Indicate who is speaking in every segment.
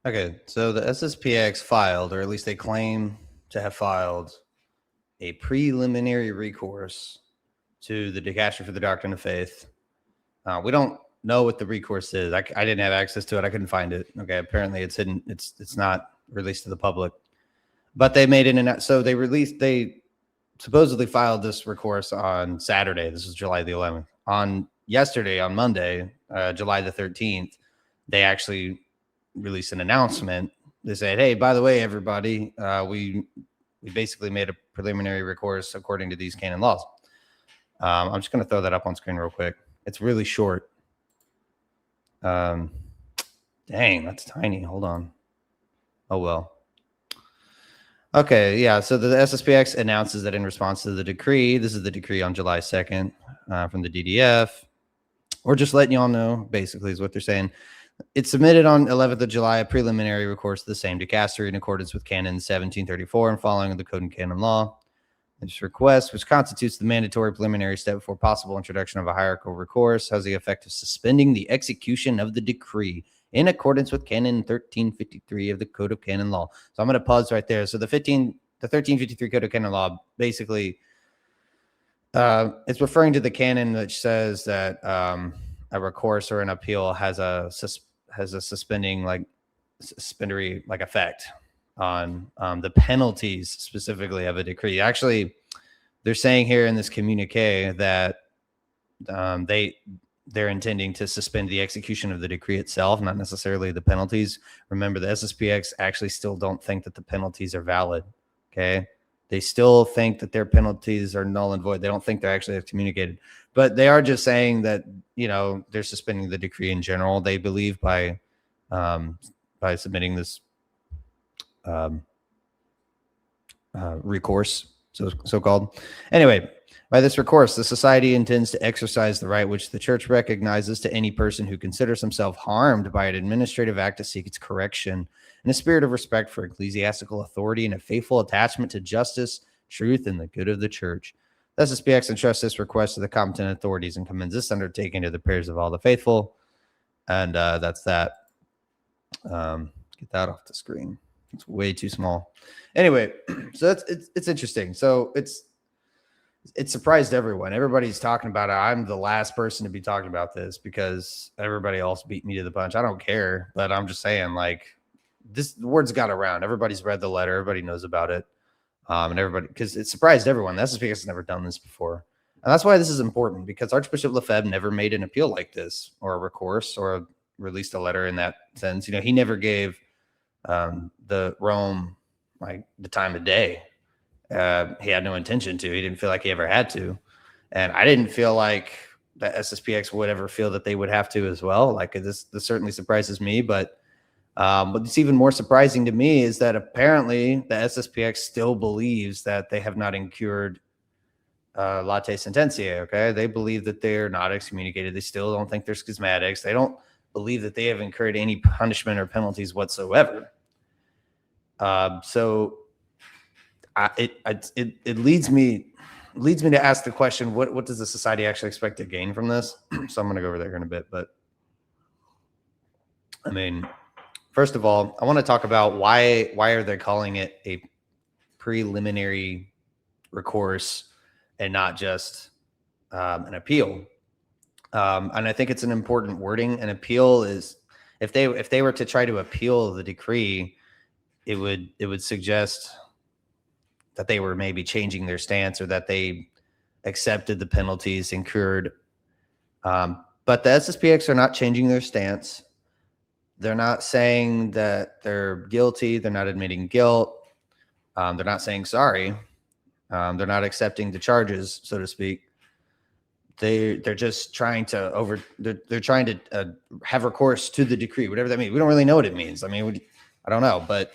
Speaker 1: Okay, so the SSPX filed, or at least they claim to have filed, a preliminary recourse to the Dicastery for the Doctrine of Faith. We don't know what the recourse is. I didn't have access to it. I couldn't find it. Okay, apparently it's hidden. It's not released to the public. But they made it. So they supposedly filed this recourse on Saturday. This is July the 11th. On Monday, July the 13th, they actually released an announcement. They said, "Hey, by the way, everybody, we basically made a preliminary recourse according to these canon laws." I'm just going to throw that up on screen real quick. It's really short. Dang, that's tiny. Hold on. Oh, well. Okay, yeah. So the SSPX announces that in response to the decree, this is the decree on July 2nd from the DDF. We're just letting you all know, basically, is what they're saying. It submitted on 11th of July a preliminary recourse to the same dicastery in accordance with Canon 1734 and following the Code and Canon Law. This request, which constitutes the mandatory preliminary step before possible introduction of a hierarchical recourse, has the effect of suspending the execution of the decree in accordance with Canon 1353 of the Code of Canon Law. So I'm going to pause right there. So the 1353 Code of Canon Law basically it's referring to the canon which says that a recourse or an appeal has a suspending suspensory effect on the penalties specifically of a decree. Actually, they're saying here in this communique that they're intending to suspend the execution of the decree itself, not necessarily the penalties. Remember, the SSPX actually still don't think that the penalties are valid. Okay. They still think that their penalties are null and void. They don't think they're actually communicated, but they are just saying that, they're suspending the decree in general. They believe by submitting this recourse, so-called. Anyway, by this recourse, the society intends to exercise the right which the church recognizes to any person who considers himself harmed by an administrative act to seek its correction in a spirit of respect for ecclesiastical authority and a faithful attachment to justice, truth, and the good of the church. The SSPX entrusts this request to the competent authorities and commends this undertaking to the prayers of all the faithful. And that's that. Get that off the screen. It's way too small. Anyway, so it's interesting. So it surprised everyone. Everybody's talking about it. I'm the last person to be talking about this because everybody else beat me to the punch. I don't care, but I'm just saying, the word's got around. Everybody's read the letter. Everybody knows about it. And everybody, because it surprised everyone. The SSPX has never done this before. And that's why this is important, because Archbishop Lefebvre never made an appeal like this or a recourse or released a letter in that sense. He never gave the Rome the time of day. He had no intention to. He didn't feel like he ever had to. And I didn't feel like the SSPX would ever feel that they would have to as well. This certainly surprises me, but what's even more surprising to me is that apparently the SSPX still believes that they have not incurred late sententiae. Okay, they believe that they're not excommunicated. They still don't think they're schismatics. They don't believe that they have incurred any punishment or penalties whatsoever. So it leads me to ask the question: what does the society actually expect to gain from this? So I'm going to go over there in a bit, but I mean, first of all, I want to talk about why are they calling it a preliminary recourse and not just an appeal? And I think it's an important wording. An appeal is, if they were to try to appeal the decree, it would suggest that they were maybe changing their stance or that they accepted the penalties incurred. But the SSPX are not changing their stance. They're not saying that they're guilty. They're not admitting guilt. They're not saying sorry. They're not accepting the charges, so to speak. They're just trying to they're trying to have recourse to the decree, whatever that means. We don't really know what it means. I mean, I don't know, but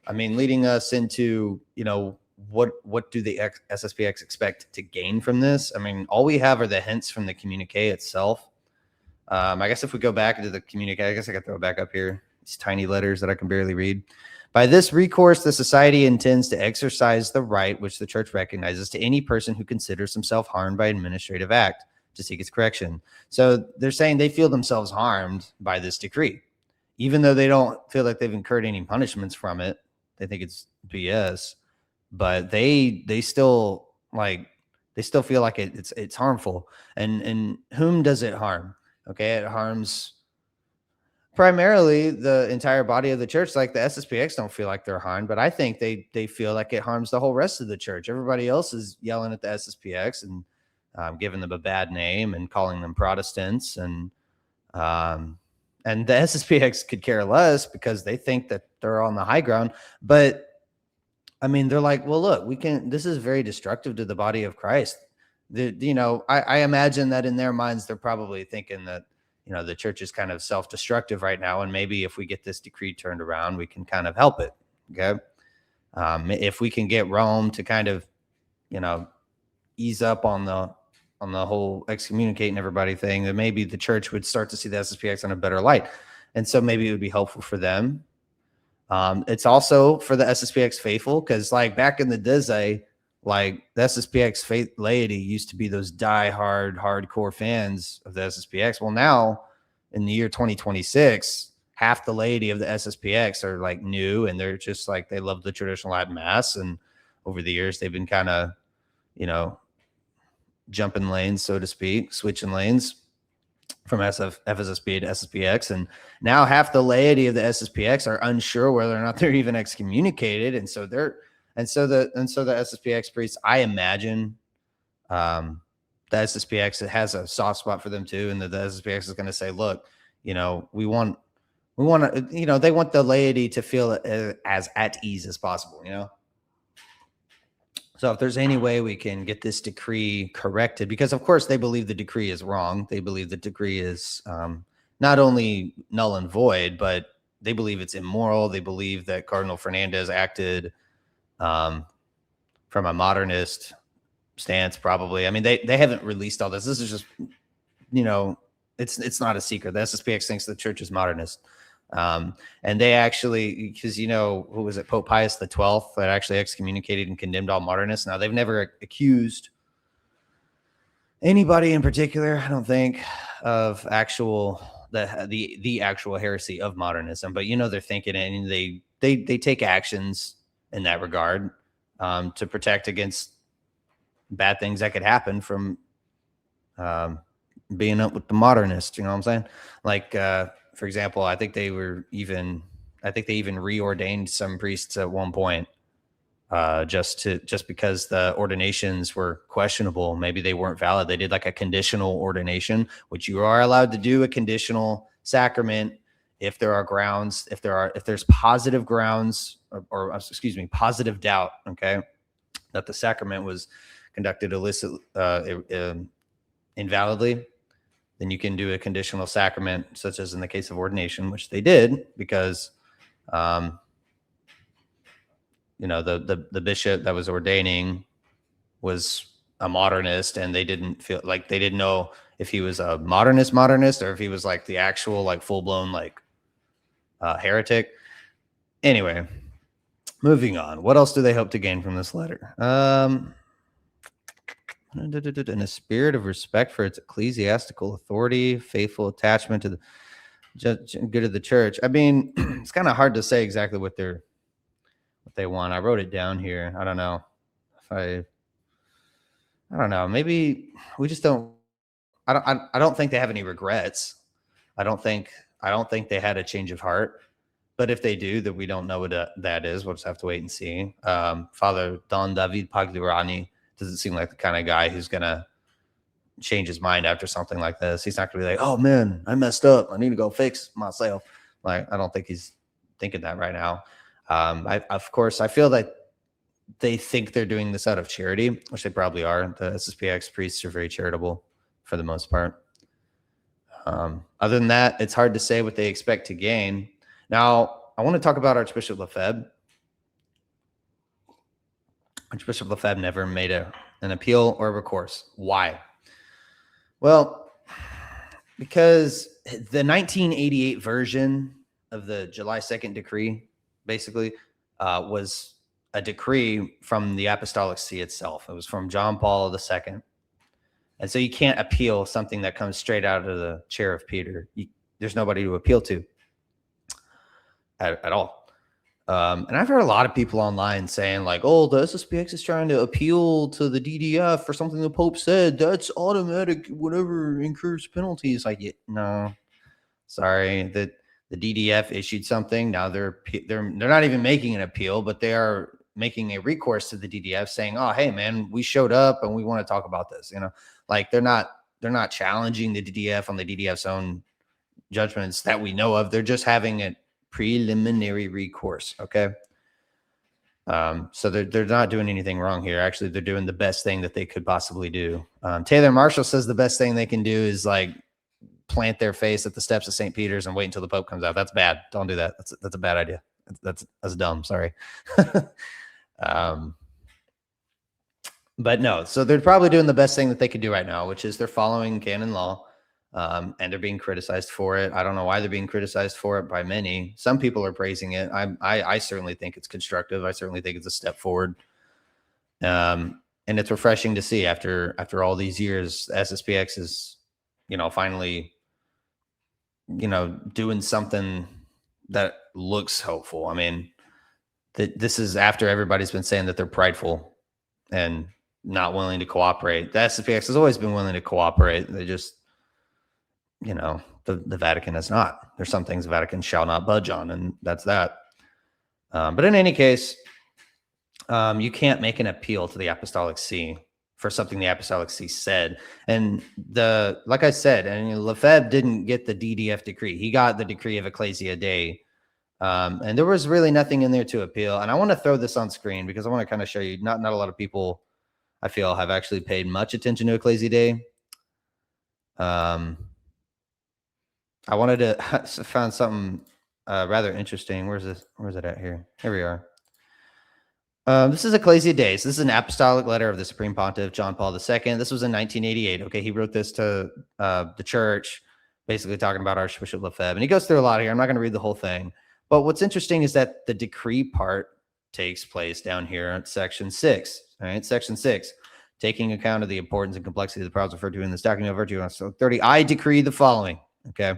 Speaker 1: I mean, leading us into, what do the SSPX expect to gain from this? I mean, all we have are the hints from the communique itself. I guess if we go back into the communique, I guess I could throw it back up here. These tiny letters that I can barely read. By this recourse, the society intends to exercise the right which the church recognizes to any person who considers himself harmed by administrative act to seek its correction. So they're saying they feel themselves harmed by this decree, even though they don't feel like they've incurred any punishments from it, they think it's BS, but they still feel like it's harmful. And whom does it harm? Okay, it harms primarily the entire body of the church. Like the SSPX don't feel like they're harmed, but I think they feel like it harms the whole rest of the church. Everybody else is yelling at the SSPX and giving them a bad name and calling them Protestants, and the SSPX could care less because they think that they're on the high ground. But I mean, they're like, well, look, this is very destructive to the body of Christ. I imagine that in their minds, they're probably thinking that, the church is kind of self-destructive right now. And maybe if we get this decree turned around, we can kind of help it. Okay. If we can get Rome to kind of, ease up on the whole excommunicating everybody thing, then maybe the church would start to see the SSPX in a better light. And so maybe it would be helpful for them. It's also for the SSPX faithful, because like back in the day, like the SSPX laity used to be those die-hard, hardcore fans of the SSPX. Well, now in the year 2026, half the laity of the SSPX are like new, and they're just like, they love the traditional Latin Mass. And over the years, they've been kind of, jumping lanes, so to speak, switching lanes from FSSP to SSPX. And now half the laity of the SSPX are unsure whether or not they're even excommunicated. And so the SSPX priests, I imagine, the SSPX, it has a soft spot for them too. And the SSPX is going to say, look, we want to, they want the laity to feel as at ease as possible, So if there's any way we can get this decree corrected, because of course they believe the decree is wrong. They believe the decree is not only null and void, but they believe it's immoral. They believe that Cardinal Fernandez acted from a modernist stance, probably. I mean, they haven't released all this. This is just, it's not a secret. The SSPX thinks the church is modernist. And they actually, because, who was it? Pope Pius XII that actually excommunicated and condemned all modernists. Now, they've never accused anybody in particular, I don't think, of the actual heresy of modernism. But, they're thinking it, and they take actions in that regard to protect against bad things that could happen from being up with the modernists. You know what I'm saying? Like, for example, I think they even reordained some priests at one point, just because the ordinations were questionable. Maybe they weren't valid. They did like a conditional ordination, which you are allowed to do a conditional sacrament if there are grounds, if there's positive grounds or positive doubt, okay, that the sacrament was conducted invalidly. Then you can do a conditional sacrament, such as in the case of ordination, which they did because, the bishop that was ordaining was a modernist, and they didn't know if he was a modernist or if he was like the actual like full blown like heretic. Anyway, moving on. What else do they hope to gain from this letter? In a spirit of respect for its ecclesiastical authority, faithful attachment to the good of the church. I mean, it's kind of hard to say exactly what they want. I wrote it down here. I don't know if I don't know. Maybe we just don't. I don't think they have any regrets. I don't think they had a change of heart. But if they do, then we don't know what that is. We'll just have to wait and see. Father Don David Pagliurani doesn't seem like the kind of guy who's going to change his mind after something like this. He's not going to be like, oh man, I messed up, I need to go fix myself. Like, I don't think he's thinking that right now. Of course, I feel that they think they're doing this out of charity, which they probably are. The SSPX priests are very charitable for the most part. Other than that, it's hard to say what they expect to gain. Now, I want to talk about Archbishop Lefebvre. Archbishop Lefebvre never made an appeal or a recourse. Why? Well, because the 1988 version of the July 2nd decree basically was a decree from the Apostolic See itself. It was from John Paul II. And so you can't appeal something that comes straight out of the chair of Peter. There's nobody to appeal to. at all. And I've heard a lot of people online saying like, oh, the SSPX is trying to appeal to the DDF for something the Pope said. That's automatic, whatever incurs penalties. Like, no, sorry, that the DDF issued something. Now they're not even making an appeal, but they are making a recourse to the DDF saying, oh, hey man, we showed up and we want to talk about this. Like they're not challenging the DDF on the DDF's own judgments that we know of. They're just having a preliminary recourse. Okay. So they're not doing anything wrong here. Actually, they're doing the best thing that they could possibly do. Taylor Marshall says the best thing they can do is like plant their face at the steps of St. Peter's and wait until the Pope comes out. That's bad. Don't do that. That's a bad idea. That's dumb. Sorry. But no, so they're probably doing the best thing that they could do right now, which is they're following canon law. And they're being criticized for it. I don't know why they're being criticized for it by many. Some people are praising it. I certainly think it's constructive. I certainly think it's a step forward. And it's refreshing to see after all these years, SSPX is, finally, doing something that looks hopeful. I mean, this is after everybody's been saying that they're prideful and not willing to cooperate. The SSPX has always been willing to cooperate. They just, the Vatican has not. There's some things the Vatican shall not budge on, and that's that. But in any case, you can't make an appeal to the Apostolic See for something the Apostolic See said. And like I said, and Lefebvre didn't get the DDF decree. He got the decree of Ecclesia Dei. And there was really nothing in there to appeal. And I want to throw this on screen because I want to kind of show you, not a lot of people, I feel, have actually paid much attention to Ecclesia Dei. I wanted to find something rather interesting. Where's it at here? Here we are. This is Ecclesia Dei. So this is an apostolic letter of the Supreme Pontiff, John Paul II. This was in 1988. Okay, he wrote this to the church, basically talking about Archbishop Lefebvre. And he goes through a lot here. I'm not going to read the whole thing. But what's interesting is that the decree part takes place down here at section 6. All right, section 6. Taking account of the importance and complexity of the problems referred to in this document of virtue on 30, I decree the following. Okay.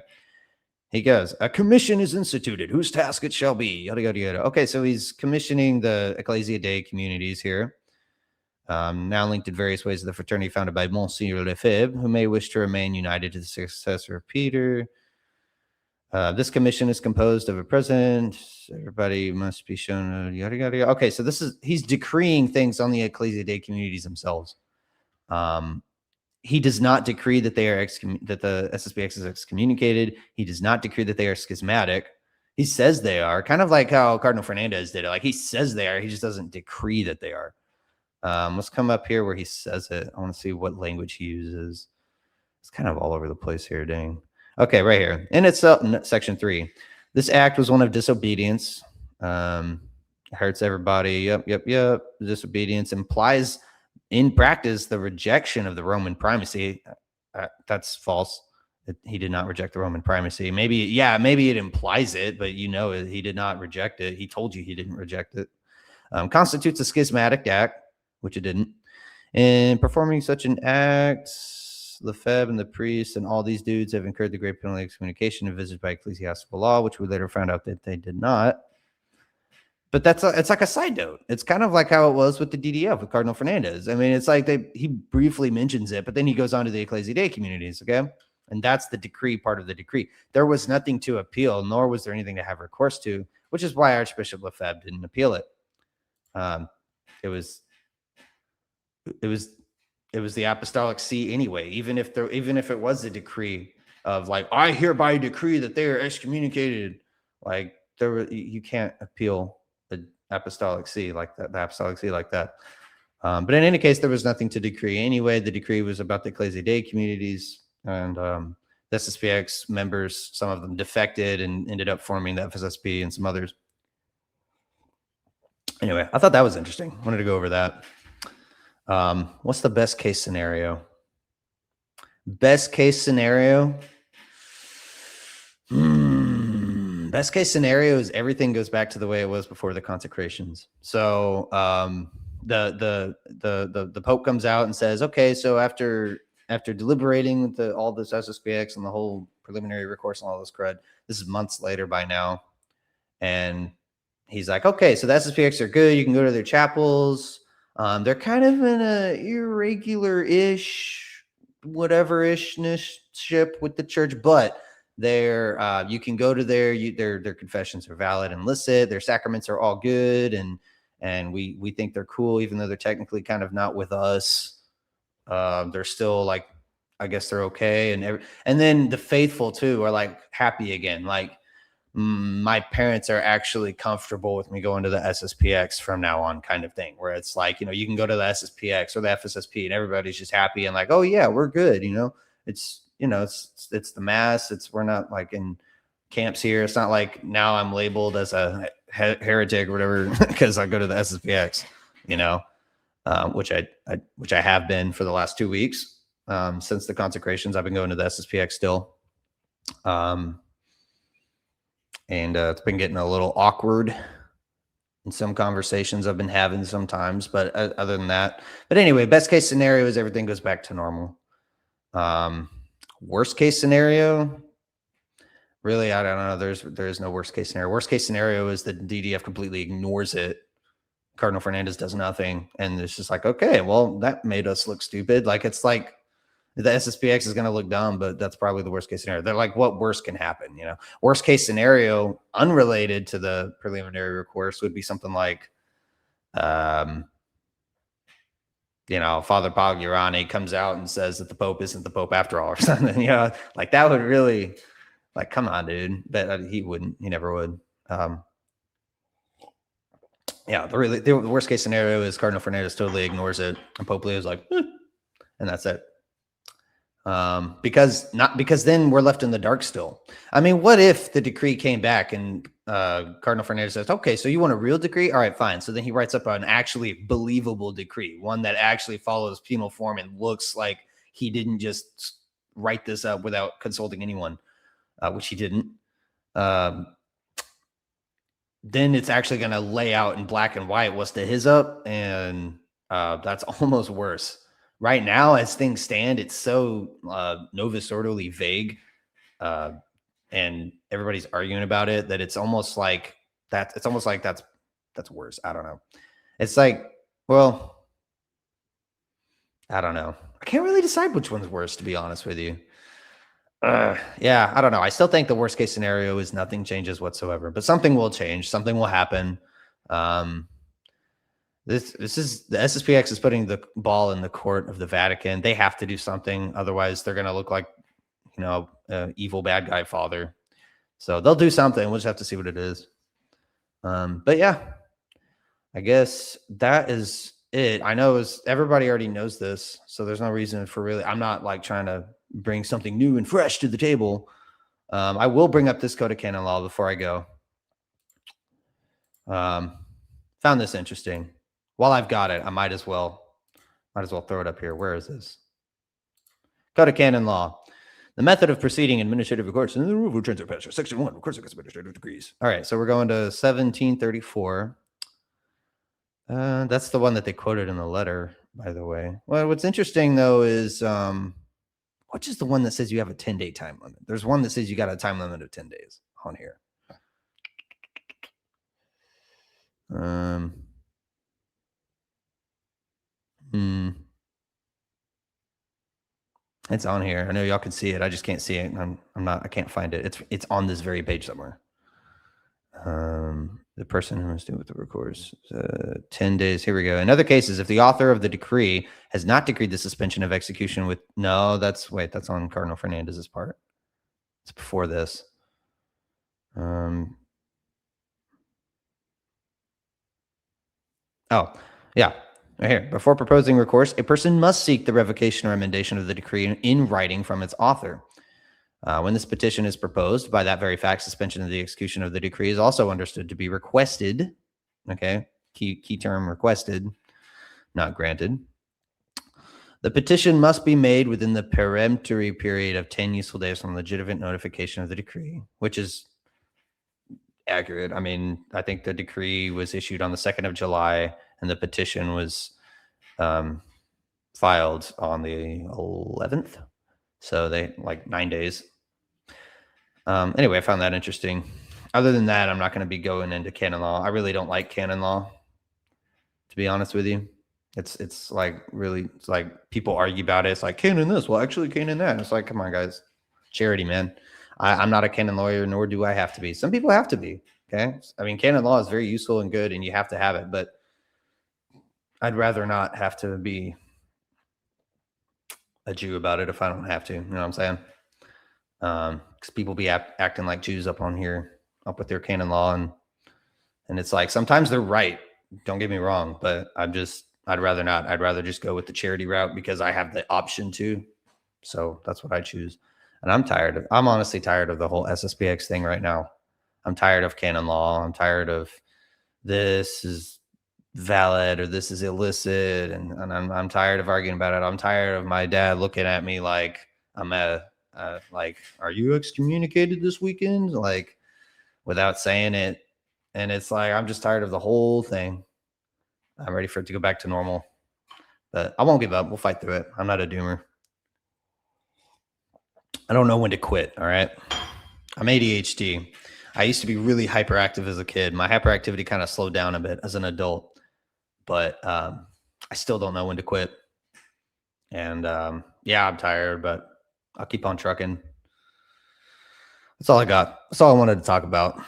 Speaker 1: He goes, a commission is instituted, whose task it shall be, yada, yada, yada. Okay, so he's commissioning the Ecclesia Dei communities here, now linked in various ways to the fraternity founded by Monsignor Lefebvre, who may wish to remain united to the successor of Peter. This commission is composed of a president. Everybody must be shown, yada, yada, yada. Okay, so he's decreeing things on the Ecclesia Dei communities themselves. He does not decree that they are that the SSPX is excommunicated. He does not decree that they are schismatic. He says they are, kind of like how Cardinal Fernandez did it. Like he says they are, he just doesn't decree that they are. Let's come up here where he says it. I want to see what language he uses. It's kind of all over the place here, dang. Okay, right here. In itself, section 3. This act was one of disobedience. Hurts everybody. Yep. Disobedience implies in practice the rejection of the Roman primacy. That's false. He did not reject the Roman primacy. Maybe it implies it, but he did not reject it. He told you he didn't reject it. Constitutes a schismatic act, which it didn't. In performing such an act, Lefebvre and the priest and all these dudes have incurred the great penalty of excommunication and visited by ecclesiastical law, which we later found out that they did not. But it's like a side note. It's kind of like how it was with the DDF with Cardinal Fernandez. I mean, it's like he briefly mentions it, but then he goes on to the Ecclesia Dei communities, okay? And that's the decree part of the decree. There was nothing to appeal, nor was there anything to have recourse to, which is why Archbishop Lefebvre didn't appeal it. It was the Apostolic See anyway. Even if it was a decree of like, I hereby decree that they are excommunicated, like you can't appeal the Apostolic See like that. The Apostolic See like that. But in any case, there was nothing to decree anyway. The decree was about the Ecclesia Dei communities, and the SSPX members, some of them defected and ended up forming the FSSP and some others. Anyway, I thought that was interesting. Wanted to go over that. What's the best case scenario? Best case scenario? Best case scenario is everything goes back to the way it was before the consecrations. So the Pope comes out and says, okay, so after deliberating all this SSPX and the whole preliminary recourse and all this crud, this is months later by now, And he's like, okay, so the SSPX are good. You can go to their chapels. They're kind of in a irregular-ish, whatever-ishness ship with the church, but they're you can go to their confessions are valid and licit. Their sacraments are all good, and we think they're cool, even though they're technically kind of not with us. They're still like, I guess they're okay, and then the faithful too are like happy again, like my parents are actually comfortable with me going to the SSPX from now on, kind of thing, where it's like, you can go to the SSPX or the FSSP and everybody's just happy and like, oh yeah, we're good. It's, it's the mass. We're not like in camps here. It's not like now I'm labeled as a heretic or whatever, because I go to the SSPX, which I have been for the last 2 weeks. Since the consecrations, I've been going to the SSPX still. And it's been getting a little awkward in some conversations I've been having sometimes, but other than that, but anyway, best case scenario is everything goes back to normal. Worst case scenario, really, I don't know. There's no worst case scenario. Worst case scenario is that DDF completely ignores it. Cardinal Fernandez does nothing, and it's just like, okay, well, that made us look stupid. Like, it's like the SSPX is going to look dumb, but that's probably the worst case scenario. They're like, what worse can happen? Worst case scenario, unrelated to the preliminary recourse, would be something like, Father Pagliarani comes out and says that the Pope isn't the Pope after all, or something. Like that would really, like, come on, dude. But he wouldn't. He never would. The worst case scenario is Cardinal Fernandez totally ignores it, and Pope Leo is like, and that's it. Because then we're left in the dark still. I mean, what if the decree came back and Cardinal Fernandez says, okay, so you want a real decree? All right, fine. So then he writes up an actually believable decree, one that actually follows penal form and looks like he didn't just write this up without consulting anyone, which he didn't. Then it's actually going to lay out in black and white what's the his up, and that's almost worse. Right now, as things stand, it's so novus orderly vague, and everybody's arguing about it that it's almost like that. It's almost like that's worse. I don't know. It's like, well, I don't know. I can't really decide which one's worse, to be honest with you. Yeah, I don't know. I still think the worst case scenario is nothing changes whatsoever, but something will change. Something will happen. This is the SSPX is putting the ball in the court of the Vatican. They have to do something, otherwise they're going to look like, evil bad guy father. So they'll do something. We'll just have to see what it is. But yeah, I guess that is it. I know everybody already knows this, so there's no reason for really. I'm not like trying to bring something new and fresh to the table. I will bring up this code of canon law before I go. Found this interesting. While I've got it, I might as well throw it up here. Where is this? Code of canon law. The method of proceeding administrative recourse in the rule of transit pastor, section 1, recourse against administrative decrees. All right, so we're going to 1734. That's the one that they quoted in the letter, by the way. Well, what's interesting though is which is the one that says you have a 10-day time limit? There's one that says you got a time limit of 10 days on here. It's on here. I know y'all can see it. I just can't see it. I can't find it. It's on this very page somewhere. The person who must do with the recourse, 10 days. Here we go. In other cases, if the author of the decree has not decreed the suspension of execution with, no, that's on Cardinal Fernandez's part. It's before this. Oh, yeah. Right here. Before proposing recourse, a person must seek the revocation or emendation of the decree in writing from its author. When this petition is proposed, by that very fact, suspension of the execution of the decree is also understood to be requested. Okay, key term, requested, not granted. The petition must be made within the peremptory period of 10 useful days from legitimate notification of the decree, which is accurate. I mean, I think the decree was issued on the 2nd of July, and the petition was filed on the 11th. So they like 9 days. Anyway, I found that interesting. Other than that, I'm not going to be going into canon law. I really don't like canon law, to be honest with you. It's like really, it's like people argue about it. It's like canon this, well, actually canon that. It's like, come on, guys, charity, man. I'm not a canon lawyer, nor do I have to be. Some people have to be. Okay, I mean, canon law is very useful and good, and you have to have it. But I'd rather not have to be a Jew about it if I don't have to. You know what I'm saying? Because people be acting like Jews up on here, up with their canon law, and it's like sometimes they're right. Don't get me wrong, but I'd rather not. I'd rather just go with the charity route because I have the option to. So that's what I choose. And I'm honestly tired of the whole SSPX thing right now. I'm tired of canon law. I'm tired of this is valid or this is illicit. And I'm tired of arguing about it. I'm tired of my dad looking at me like I'm like, are you excommunicated this weekend? Like, without saying it. And it's like, I'm just tired of the whole thing. I'm ready for it to go back to normal. But I won't give up. We'll fight through it. I'm not a doomer. I don't know when to quit. All right. I'm ADHD. I used to be really hyperactive as a kid. My hyperactivity kind of slowed down a bit as an adult, but I still don't know when to quit. And yeah, I'm tired, but I'll keep on trucking. That's all I got. That's all I wanted to talk about.